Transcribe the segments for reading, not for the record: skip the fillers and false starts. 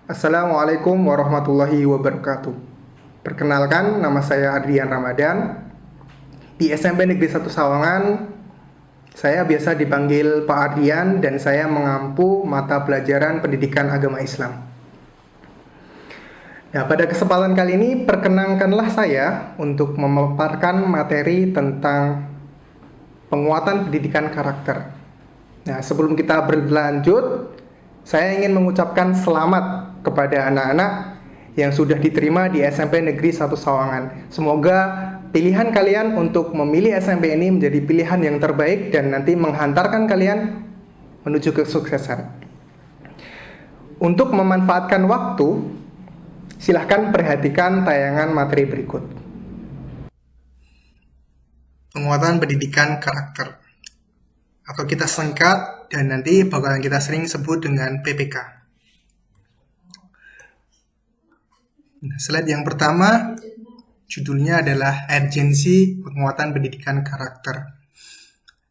Assalamualaikum warahmatullahi wabarakatuh. Perkenalkan, nama saya Adrian Ramadan. Di SMP Negeri 1 Sawangan, saya biasa dipanggil Pak Adrian dan saya mengampu mata pelajaran pendidikan agama Islam. Nah, pada kesempatan kali ini, perkenankanlah saya untuk memaparkan materi tentang penguatan pendidikan karakter. Nah, sebelum kita berlanjut, saya ingin mengucapkan selamat kepada anak-anak yang sudah diterima di SMP Negeri 1 Sawangan. Semoga pilihan kalian untuk memilih SMP ini menjadi pilihan yang terbaik dan nanti menghantarkan kalian menuju kesuksesan. Untuk memanfaatkan waktu, silahkan perhatikan tayangan materi berikut. Penguatan pendidikan karakter, atau kita singkat dan nanti bakalan kita sering sebut dengan PPK. Slide yang pertama, judulnya adalah urgensi penguatan pendidikan karakter.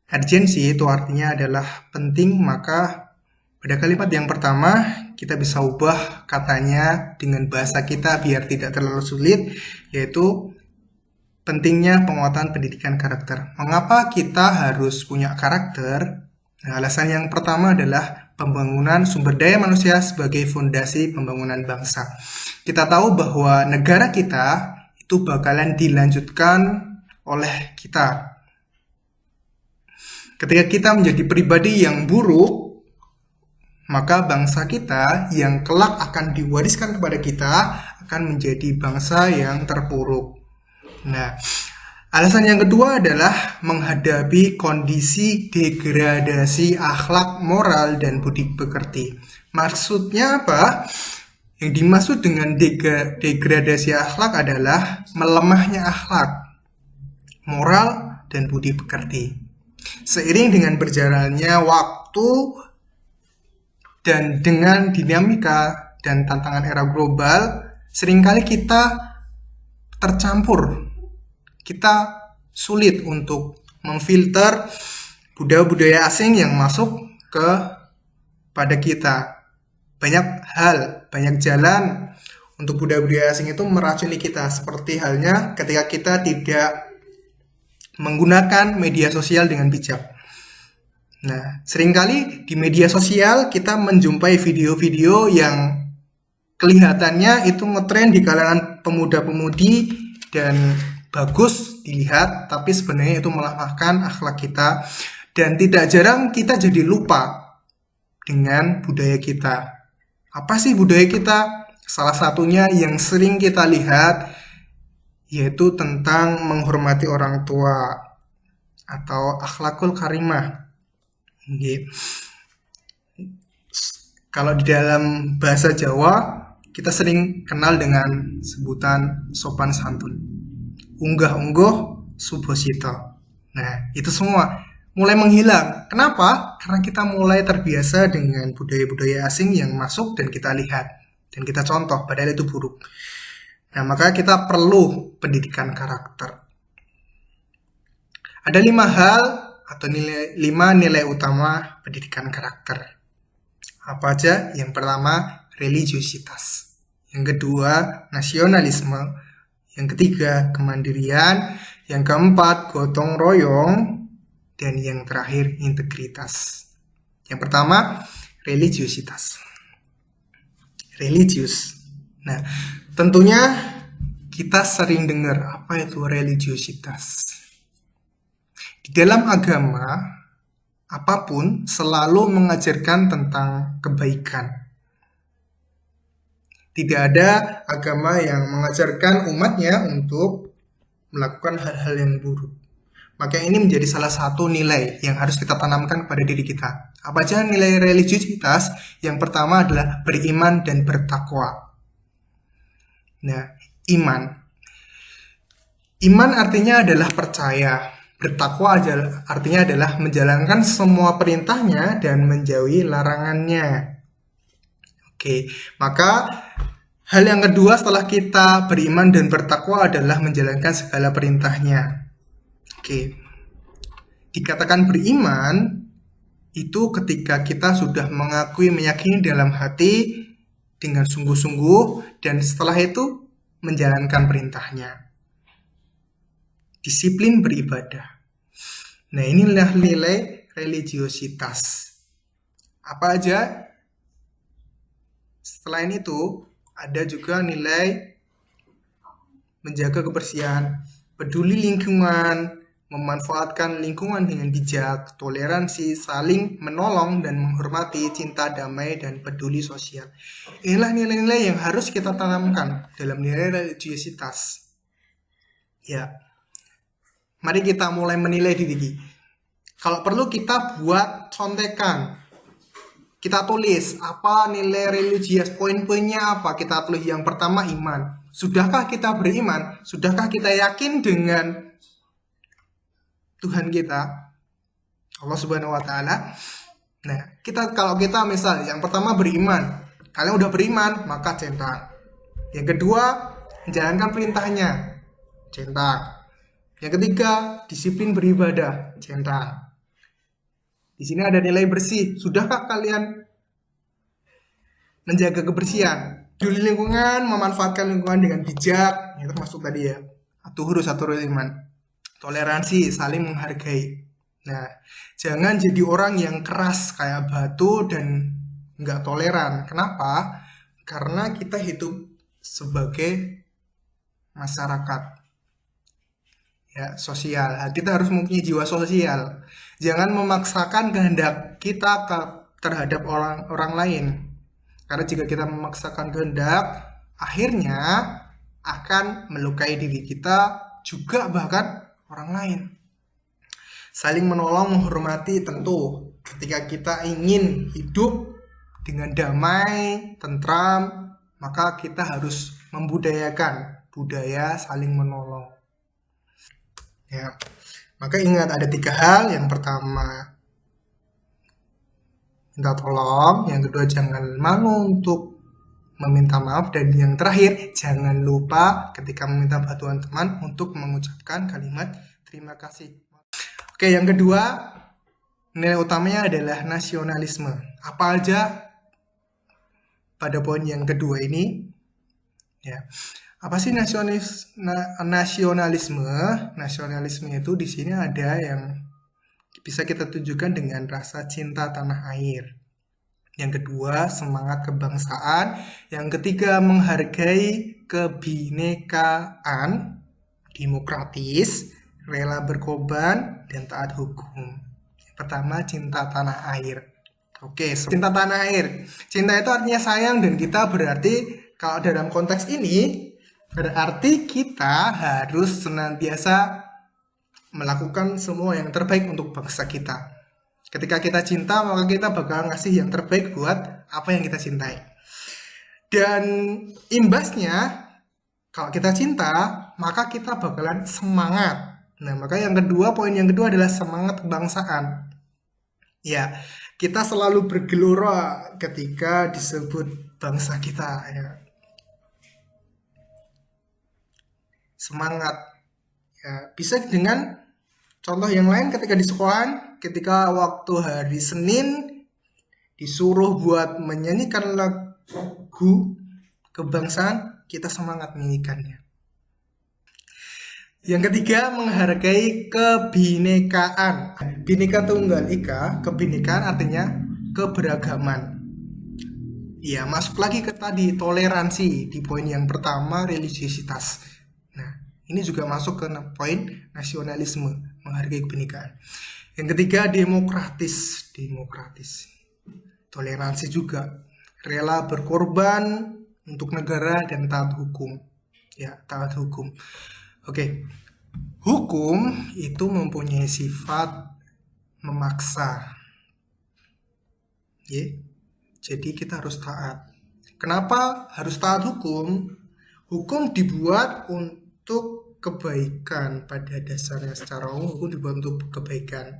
Urgensi itu artinya adalah penting, maka pada kalimat yang pertama kita bisa ubah katanya dengan bahasa kita biar tidak terlalu sulit, yaitu pentingnya penguatan pendidikan karakter. Mengapa kita harus punya karakter? Nah, alasan yang pertama adalah pembangunan sumber daya manusia sebagai fondasi pembangunan bangsa. Kita tahu bahwa negara kita itu bakalan dilanjutkan oleh kita. Ketika kita menjadi pribadi yang buruk, maka bangsa kita yang kelak akan diwariskan kepada kita akan menjadi bangsa yang terpuruk. Nah, alasan yang kedua adalah menghadapi kondisi degradasi akhlak, moral, dan budi pekerti. Maksudnya apa? Yang dimaksud dengan degradasi akhlak adalah melemahnya akhlak, moral, dan budi pekerti. Seiring dengan berjalannya waktu dan dengan dinamika dan tantangan era global, seringkali kita tercampur. Kita sulit untuk memfilter budaya-budaya asing yang masuk pada kita. Banyak hal, banyak jalan untuk budaya-budaya asing itu meracuni kita. Seperti halnya ketika kita tidak menggunakan media sosial dengan bijak. Nah, seringkali di media sosial kita menjumpai video-video yang kelihatannya itu ngetren di kalangan pemuda-pemudi dan bagus dilihat, tapi sebenarnya itu melemahkan akhlak kita dan tidak jarang kita jadi lupa dengan budaya kita. Apa sih budaya kita? Salah satunya yang sering kita lihat yaitu tentang menghormati orang tua atau akhlakul karimah. Kalau di dalam bahasa Jawa kita sering kenal dengan sebutan sopan santun. Unggah-ungguh subhosito. Nah, itu semua mulai menghilang. Kenapa? Karena kita mulai terbiasa dengan budaya-budaya asing yang masuk dan kita lihat. Dan kita contoh, padahal itu buruk. Nah, maka kita perlu pendidikan karakter. Ada 5 hal atau 5 nilai utama pendidikan karakter. Apa aja? Yang pertama, religiusitas. Yang kedua, nasionalisme. Yang ketiga, kemandirian. Yang keempat, gotong royong. Dan yang terakhir, integritas. Yang pertama, religiusitas. Religius. Nah, tentunya kita sering dengar apa itu religiusitas. Di dalam agama, apapun selalu mengajarkan tentang kebaikan. Tidak ada agama yang mengajarkan umatnya untuk melakukan hal-hal yang buruk. Maka ini menjadi salah satu nilai yang harus kita tanamkan kepada diri kita. Apa aja nilai religiusitas? Yang pertama adalah beriman dan bertakwa. Nah, iman. Iman artinya adalah percaya. Bertakwa artinya adalah menjalankan semua perintahnya dan menjauhi larangannya. Oke, maka hal yang kedua setelah kita beriman dan bertakwa adalah menjalankan segala perintahnya. Oke, dikatakan beriman itu ketika kita sudah mengakui, meyakini dalam hati dengan sungguh-sungguh, dan setelah itu menjalankan perintahnya. Disiplin beribadah. Nah, inilah nilai religiositas. Apa aja? Selain itu, ada juga nilai menjaga kebersihan, peduli lingkungan, memanfaatkan lingkungan dengan bijak, toleransi, saling menolong dan menghormati, cinta damai, dan peduli sosial. Inilah nilai-nilai yang harus kita tanamkan dalam nilai religiositas. Ya, mari kita mulai menilai diri. Kalau perlu kita buat contekan. Kita tulis apa nilai religius, poin-poinnya apa. Kita tulis yang pertama iman. Sudahkah kita beriman? Sudahkah kita yakin dengan Tuhan kita, Allah Subhanahu wa taala? Nah, kalau kita misal yang pertama beriman. Kalian udah beriman, maka centang. Yang kedua, menjalankan perintahnya. Centang. Yang ketiga, disiplin beribadah. Centang. Di sini ada nilai bersih. Sudahkah kalian menjaga kebersihan? Peduli lingkungan, memanfaatkan lingkungan dengan bijak. Itu masuk tadi ya. Atur iman. Toleransi, saling menghargai. Nah, jangan jadi orang yang keras kayak batu dan nggak toleran. Kenapa? Karena kita hidup sebagai masyarakat. Ya, sosial. Kita harus mempunyai jiwa sosial. Jangan memaksakan kehendak kita terhadap orang lain. Karena jika kita memaksakan kehendak, akhirnya akan melukai diri kita juga bahkan orang lain. Saling menolong, menghormati tentu. Ketika kita ingin hidup dengan damai, tentram, maka kita harus membudayakan budaya saling menolong. Ya, maka ingat ada 3 hal. Yang pertama, minta tolong. Yang kedua, jangan malu untuk meminta maaf. Dan yang terakhir, jangan lupa ketika meminta bantuan teman untuk mengucapkan kalimat terima kasih. Oke, yang kedua, nilai utamanya adalah nasionalisme. Apa aja pada poin yang kedua ini? Ya. Apa sih nasionalisme? Nasionalisme itu di sini ada yang bisa kita tunjukkan dengan rasa cinta tanah air. Yang kedua, semangat kebangsaan. Yang ketiga, menghargai kebinekaan, demokratis, rela berkorban, dan taat hukum. Yang pertama, cinta tanah air. Oke, cinta tanah air. Cinta itu artinya sayang, dan kita berarti kalau dalam konteks ini berarti kita harus senantiasa melakukan semua yang terbaik untuk bangsa kita. Ketika kita cinta, maka kita bakal ngasih yang terbaik buat apa yang kita cintai. Dan imbasnya, kalau kita cinta, maka kita bakalan semangat. Nah, maka poin yang kedua adalah semangat kebangsaan. Ya, kita selalu bergelora ketika disebut bangsa kita. Ya. Semangat. Ya, bisa dengan contoh yang lain ketika di sekolahan, ketika waktu hari Senin disuruh buat menyanyikan lagu kebangsaan, kita semangat menyanyikannya. Yang ketiga, menghargai kebinekaan. Bhinneka Tunggal Ika, kebinekaan artinya keberagaman. Ya, masuk lagi ke tadi toleransi di poin yang pertama, religiositas. Nah, ini juga masuk ke poin nasionalisme, menghargai kebinekaan. Yang ketiga, demokratis. Toleransi juga, rela berkorban untuk negara dan taat hukum. Ya, taat hukum. Oke. Hukum itu mempunyai sifat memaksa. Ya. Jadi kita harus taat. Kenapa harus taat hukum? Hukum dibuat untuk kebaikan pada dasarnya. Secara umum hukum dibuat untuk kebaikan.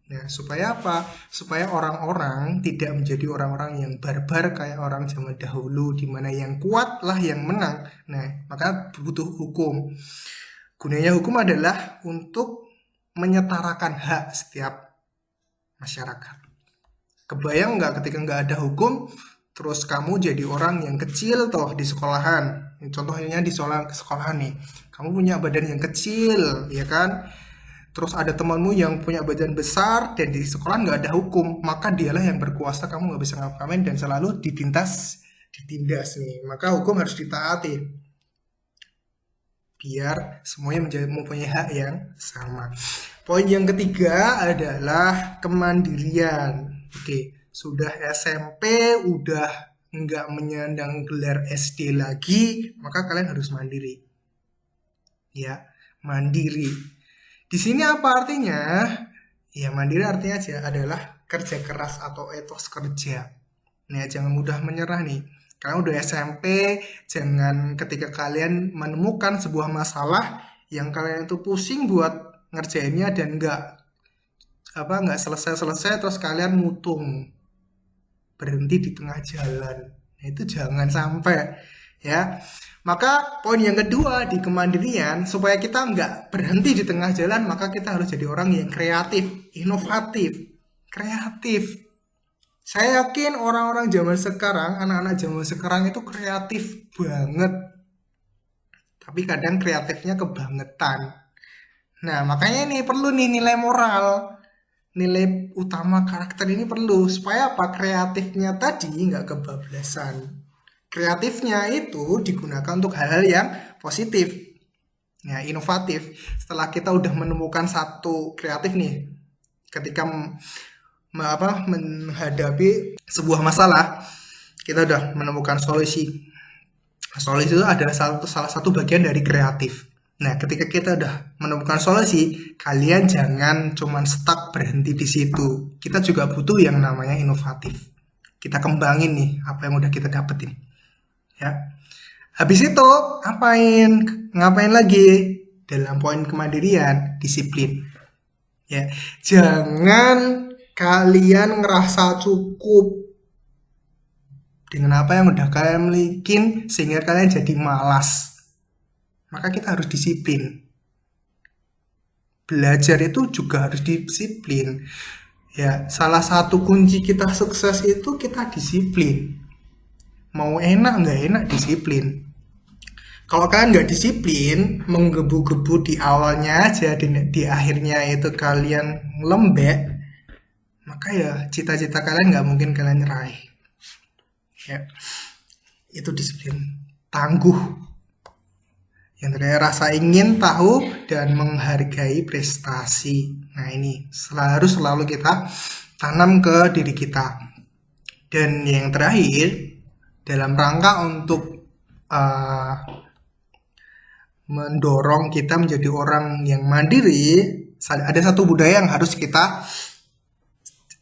Nah, supaya apa? Supaya orang-orang tidak menjadi orang-orang yang barbar kayak orang zaman dahulu, di mana yang kuat lah yang menang. Nah, maka butuh hukum. Gunanya hukum adalah untuk menyetarakan hak setiap masyarakat. Kebayang nggak ketika nggak ada hukum, terus kamu jadi orang yang kecil toh di sekolahan. Contohnya di sekolahan nih, kamu punya badan yang kecil, ya kan? Terus ada temanmu yang punya badan besar dan di sekolah nggak ada hukum, maka dialah yang berkuasa, kamu nggak bisa ngapa-ngapain dan selalu ditindas nih. Maka hukum harus ditaati biar semuanya mempunyai hak yang sama. Poin yang ketiga adalah kemandirian. Oke, sudah SMP, udah nggak menyandang gelar SD lagi, maka kalian harus mandiri. Ya, mandiri. Di sini apa artinya? Ya, mandiri artinya aja adalah kerja keras atau etos kerja. Nah, jangan mudah menyerah nih. Kalian udah SMP, jangan ketika kalian menemukan sebuah masalah yang kalian itu pusing buat ngerjainnya dan nggak selesai terus kalian mutung berhenti di tengah jalan. Nah, itu jangan sampai ya. Maka poin yang kedua di kemandirian, supaya kita nggak berhenti di tengah jalan, maka kita harus jadi orang yang kreatif, inovatif, kreatif. Saya yakin orang-orang zaman sekarang, anak-anak zaman sekarang itu kreatif banget. Tapi kadang kreatifnya kebangetan. Nah, makanya ini perlu nih nilai moral. Nilai utama karakter ini perlu. Supaya apa? Kreatifnya tadi nggak kebablasan. Kreatifnya itu digunakan untuk hal-hal yang positif, ya, inovatif. Setelah kita udah menemukan satu kreatif nih, ketika menghadapi sebuah masalah, kita udah menemukan solusi. Solusi itu adalah salah satu bagian dari kreatif. Nah, ketika kita udah menemukan solusi, kalian jangan cuman stuck berhenti di situ. Kita juga butuh yang namanya inovatif. Kita kembangin nih apa yang udah kita dapetin. Ya. Habis itu ngapain lagi? Dalam poin kemandirian, disiplin. Ya, jangan kalian ngerasa cukup dengan apa yang udah kalian miliki sehingga kalian jadi malas. Maka kita harus disiplin. Belajar itu juga harus disiplin. Ya, salah satu kunci kita sukses itu kita disiplin. Mau enak nggak enak disiplin. Kalau kalian nggak disiplin, menggebu-gebu di awalnya aja, di akhirnya itu kalian lembek, maka ya cita-cita kalian nggak mungkin kalian raih. Ya, itu disiplin. Tangguh. Yang terakhir, rasa ingin tahu dan menghargai prestasi. Nah, ini harus selalu kita tanam ke diri kita. Dan yang terakhir, dalam rangka untuk mendorong kita menjadi orang yang mandiri, ada satu budaya yang harus kita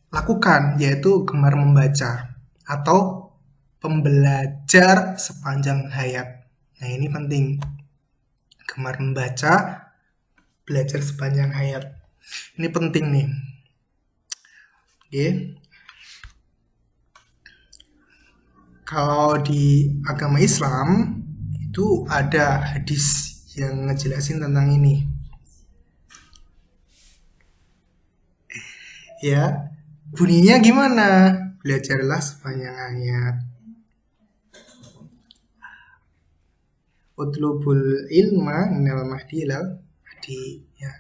lakukan, yaitu gemar membaca atau pembelajar sepanjang hayat. Nah, ini penting. Gemar membaca, belajar sepanjang hayat. Ini penting nih. Oke. Kalau di agama Islam itu ada hadis yang ngejelasin tentang ini. Ya, bunyinya gimana? Belajarlah sepanjang hayat. Utlubul ilma minal mahdi ilal mahdi. Ya.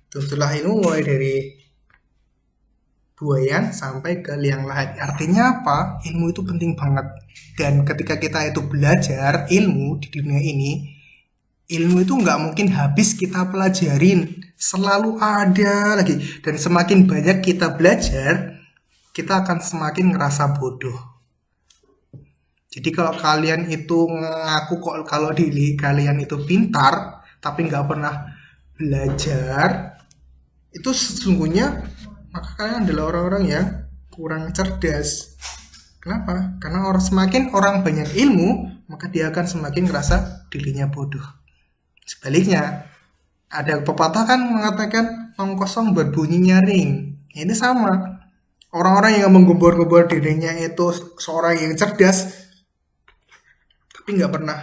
Tuntulah ilmu mulai dari buayan sampai ke liang lahat. Artinya apa? Ilmu itu penting banget. Dan ketika kita itu belajar ilmu di dunia ini, ilmu itu nggak mungkin habis kita pelajarin. Selalu ada lagi. Dan semakin banyak kita belajar, kita akan semakin ngerasa bodoh. Jadi kalau kalian itu ngaku kalau diri kalian itu pintar, tapi nggak pernah belajar, itu sesungguhnya maka kalian adalah orang-orang yang kurang cerdas. Kenapa? Karena semakin orang banyak ilmu, maka dia akan semakin ngerasa dirinya bodoh. Sebaliknya, ada pepatah kan mengatakan tong kosong berbunyi nyaring. Ini sama. Orang-orang yang menggembor-gembor dirinya itu seorang yang cerdas, tapi nggak pernah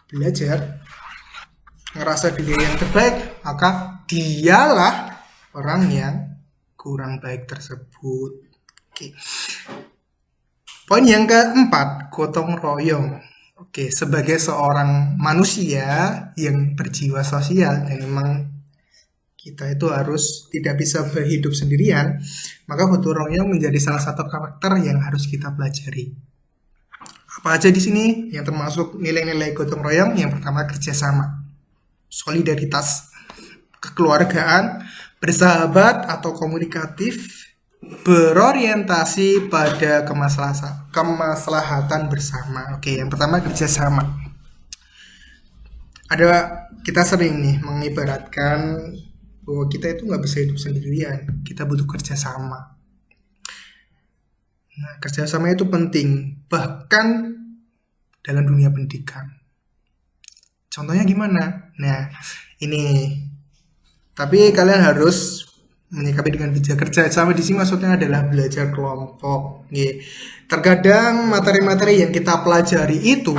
belajar, ngerasa diri yang terbaik, maka dialah orang yang kurang baik tersebut. Oke. Poin yang keempat, gotong royong. Oke, sebagai seorang manusia yang berjiwa sosial dan memang kita itu harus tidak bisa berhidup sendirian, maka gotong royong menjadi salah satu karakter yang harus kita pelajari. Apa aja di sini yang termasuk nilai-nilai gotong royong? Yang pertama, kerjasama, solidaritas, kekeluargaan, bersahabat atau komunikatif, berorientasi pada kemaslahatan bersama. Oke, yang pertama kerjasama. Kita sering nih mengibaratkan bahwa kita itu nggak bisa hidup sendirian, kita butuh kerjasama. Nah, kerjasama itu penting, bahkan dalam dunia pendidikan. Contohnya gimana? Nah, ini. Tapi kalian harus menyikapi dengan bijak. Kerjasama di sini maksudnya adalah belajar kelompok. Terkadang materi-materi yang kita pelajari itu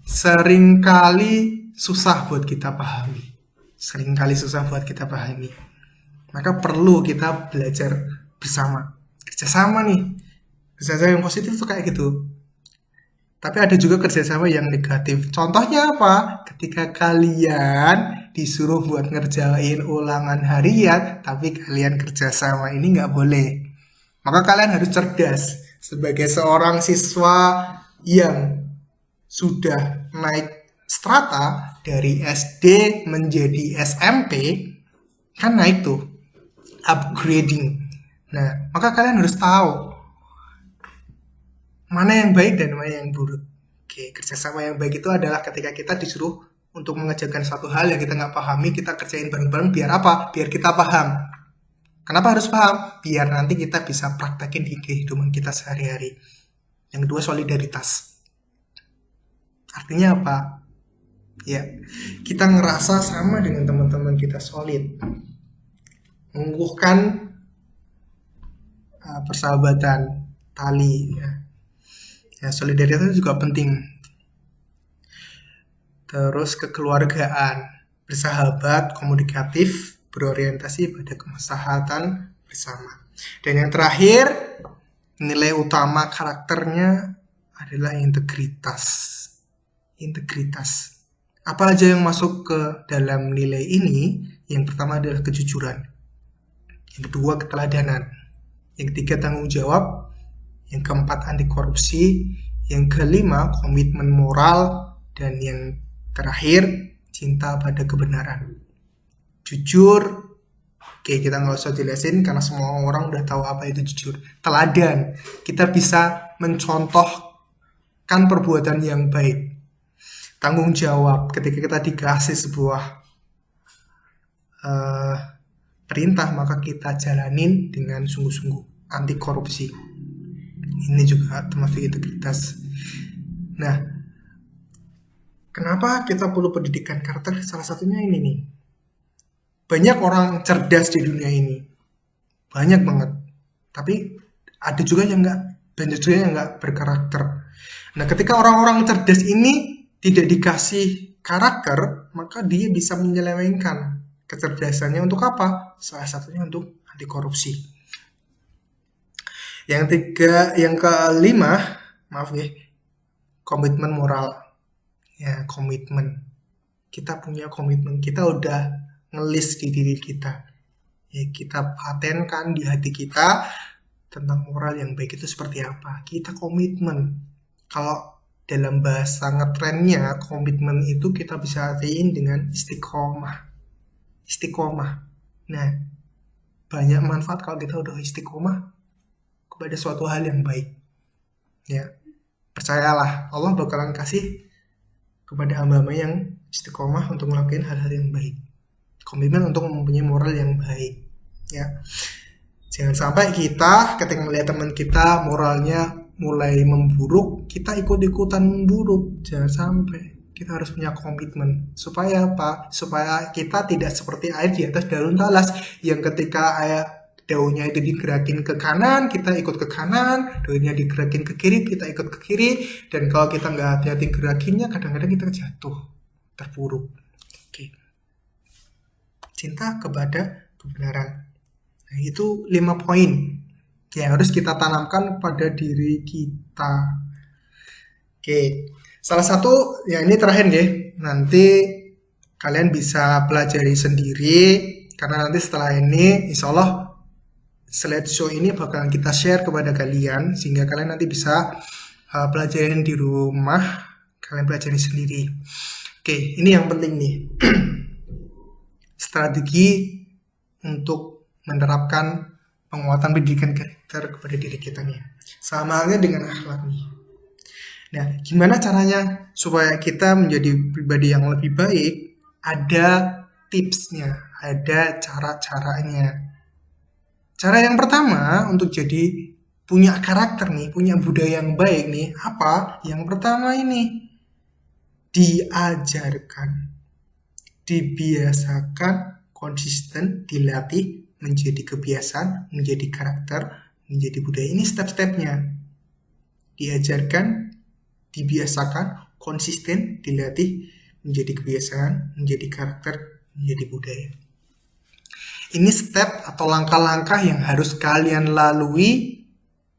seringkali susah buat kita pahami. Maka perlu kita belajar bersama. Kerjasama nih. Kerjasama yang positif tuh kayak gitu. Tapi ada juga kerjasama yang negatif. Contohnya apa? Ketika kalian disuruh buat ngerjain ulangan harian, tapi kalian kerjasama, ini nggak boleh. Maka kalian harus cerdas. Sebagai seorang siswa yang sudah naik strata dari SD menjadi SMP, kan naik tuh, upgrading. Nah, maka kalian harus tahu mana yang baik dan mana yang buruk. Oke, kerjasama yang baik itu adalah ketika kita disuruh untuk mengerjakan suatu hal yang kita nggak pahami, kita kerjain bareng-bareng. Biar apa? Biar kita paham. Kenapa harus paham? Biar nanti kita bisa praktekin di kehidupan kita sehari-hari. Yang kedua, solidaritas. Artinya apa? Ya, kita ngerasa sama dengan teman-teman kita, solid. Mengukuhkan persahabatan, tali, ya, solidaritas juga penting. Terus kekeluargaan, bersahabat, komunikatif, berorientasi pada kemaslahatan bersama. Dan yang terakhir, nilai utama karakternya adalah integritas. Apa aja yang masuk ke dalam nilai ini? Yang pertama adalah kejujuran. Yang kedua, keteladanan. Yang ketiga, tanggung jawab. Yang keempat, anti korupsi. Yang kelima, komitmen moral. Dan yang terakhir, cinta pada kebenaran. Jujur, oke, kita nggak usah jelasin karena semua orang udah tahu apa itu jujur. Teladan, kita bisa mencontohkan perbuatan yang baik. Tanggung jawab, ketika kita dikasih sebuah perintah, maka kita jalanin dengan sungguh-sungguh. Anti korupsi, ini juga termasuk integritas. Nah, kenapa kita perlu pendidikan karakter? Salah satunya ini nih. Banyak orang cerdas di dunia ini. Banyak banget. Tapi ada juga yang nggak berkarakter. Nah, ketika orang-orang cerdas ini tidak dikasih karakter, maka dia bisa menyelewengkan kecerdasannya untuk apa? Salah satunya untuk anti korupsi. Yang kelima, komitmen moral. Ya, komitmen. Kita punya komitmen, kita udah ngelis di diri kita. Ya, kita patenkan di hati kita tentang moral yang baik itu seperti apa. Kita komitmen. Kalau dalam bahasa ngetrennya, komitmen itu kita bisa artiin dengan istiqomah. Nah, banyak manfaat kalau kita udah istiqomah kepada suatu hal yang baik. Ya, percayalah, Allah bakalan kasih kepada hamba-hamba yang istiqomah untuk melakukan hal-hal yang baik. Komitmen untuk mempunyai moral yang baik. Ya, jangan sampai kita ketika melihat teman kita moralnya mulai memburuk, kita ikut-ikutan memburuk. Jangan sampai. Kita harus punya komitmen. Supaya apa? Supaya kita tidak seperti air di atas daun talas yang ketika daunnya itu digerakin ke kanan, kita ikut ke kanan, daunnya digerakin ke kiri, kita ikut ke kiri, dan kalau kita nggak hati-hati gerakinnya, kadang-kadang kita jatuh, terpuruk. Oke. Cinta kepada kebenaran. Nah, itu 5 poin yang harus kita tanamkan pada diri kita. Oke, salah satu yang ini terakhir ya, nanti kalian bisa pelajari sendiri karena nanti setelah ini insya Allah slideshow ini bakalan kita share kepada kalian sehingga kalian nanti bisa pelajarin di rumah, kalian pelajari sendiri. Oke, ini yang penting nih. Strategi untuk menerapkan penguatan pendidikan karakter kepada diri kita nih. Sama halnya dengan akhlak nih. Nah, gimana caranya supaya kita menjadi pribadi yang lebih baik? Ada tipsnya, ada cara-caranya. Cara yang pertama untuk jadi punya karakter nih, punya budaya yang baik nih, apa? Yang pertama ini, diajarkan, dibiasakan, konsisten, dilatih, menjadi kebiasaan, menjadi karakter, menjadi budaya. Ini step-stepnya. Diajarkan, dibiasakan, konsisten, dilatih, menjadi kebiasaan, menjadi karakter, menjadi budaya. Ini step atau langkah-langkah yang harus kalian lalui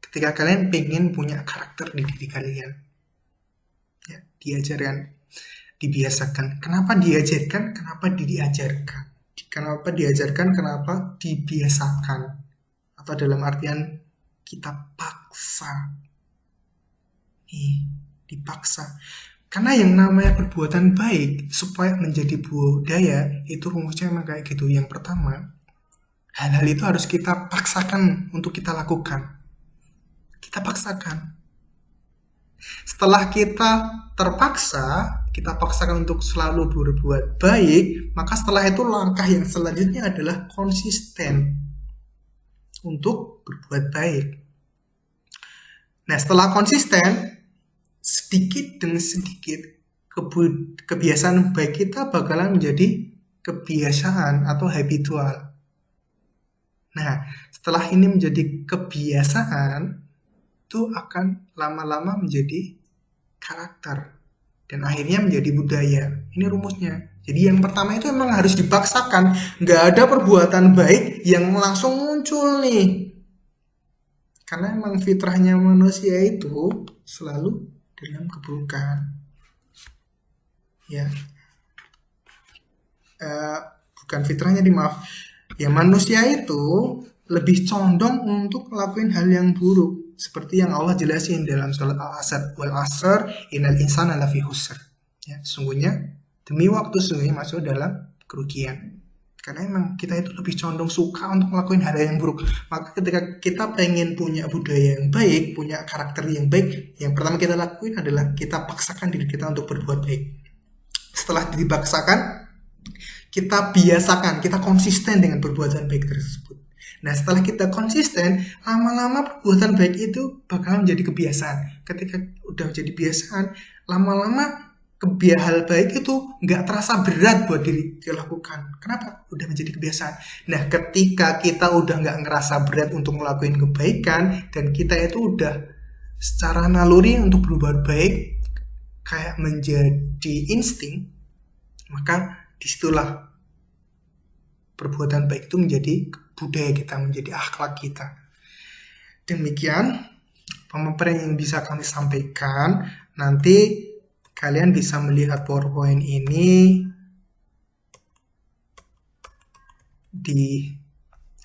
ketika kalian pengen punya karakter di diri kalian. Ya, diajarkan, dibiasakan. Kenapa diajarkan? Kenapa diajarkan? Kenapa diajarkan? Kenapa dibiasakan? Atau dalam artian kita paksa. Nih, dipaksa. Karena yang namanya perbuatan baik supaya menjadi budaya itu rumusnya memang kayak gitu. Yang pertama, hal-hal itu harus kita paksakan untuk kita lakukan. Kita paksakan. Setelah kita terpaksa, kita paksakan untuk selalu berbuat baik, maka setelah itu langkah yang selanjutnya adalah konsisten untuk berbuat baik. Nah, setelah konsisten, sedikit demi sedikit kebiasaan baik kita bakalan menjadi kebiasaan atau habitual. Nah, setelah ini menjadi kebiasaan, itu akan lama-lama menjadi karakter dan akhirnya menjadi budaya. Ini rumusnya. Jadi yang pertama itu memang harus dipaksakan. Nggak ada perbuatan baik yang langsung muncul nih. Karena memang fitrahnya manusia itu selalu dalam keburukan. Ya, bukan fitrahnya maaf. Ya, manusia itu lebih condong untuk ngelakuin hal yang buruk. Seperti yang Allah jelasin dalam surat Al-Asr, wal asr innal insana lafi khusr. Ya, sungguhnya demi waktu sungguhnya masuk dalam kerugian. Karena emang kita itu lebih condong suka untuk ngelakuin hal yang buruk. Maka ketika kita pengen punya budaya yang baik, punya karakter yang baik, yang pertama kita lakuin adalah kita paksakan diri kita untuk berbuat baik. Setelah dipaksakan, kita biasakan, kita konsisten dengan perbuatan baik tersebut. Nah, setelah kita konsisten, lama-lama perbuatan baik itu bakal menjadi kebiasaan. Ketika udah menjadi kebiasaan, lama-lama hal baik itu nggak terasa berat buat diri dilakukan. Kenapa? Udah menjadi kebiasaan. Nah, ketika kita udah nggak ngerasa berat untuk ngelakuin kebaikan, dan kita itu udah secara naluri untuk berbuat baik, kayak menjadi insting, maka disitulah perbuatan baik itu menjadi budaya kita, menjadi akhlak kita. Demikian pemaparan yang bisa kami sampaikan. Nanti kalian bisa melihat PowerPoint ini di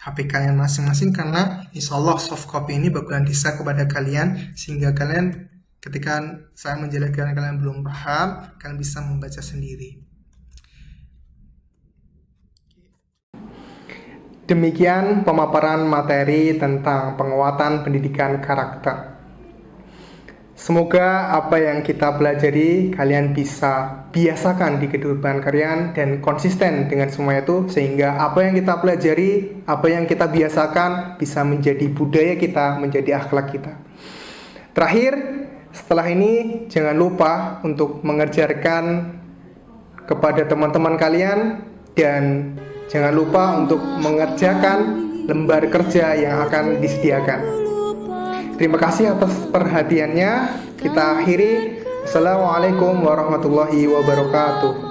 HP kalian masing-masing karena insya Allah soft copy ini bakalan bisa kepada kalian sehingga kalian ketika saya menjelaskan kalian belum paham, kalian bisa membaca sendiri. Demikian pemaparan materi tentang penguatan pendidikan karakter. Semoga apa yang kita pelajari kalian bisa biasakan di kehidupan kalian dan konsisten dengan semua itu sehingga apa yang kita pelajari, apa yang kita biasakan bisa menjadi budaya kita, menjadi akhlak kita. Terakhir, setelah ini jangan lupa untuk mengerjakan kepada teman-teman kalian dan jangan lupa untuk mengerjakan lembar kerja yang akan disediakan. Terima kasih atas perhatiannya. Kita akhiri. Assalamualaikum warahmatullahi wabarakatuh.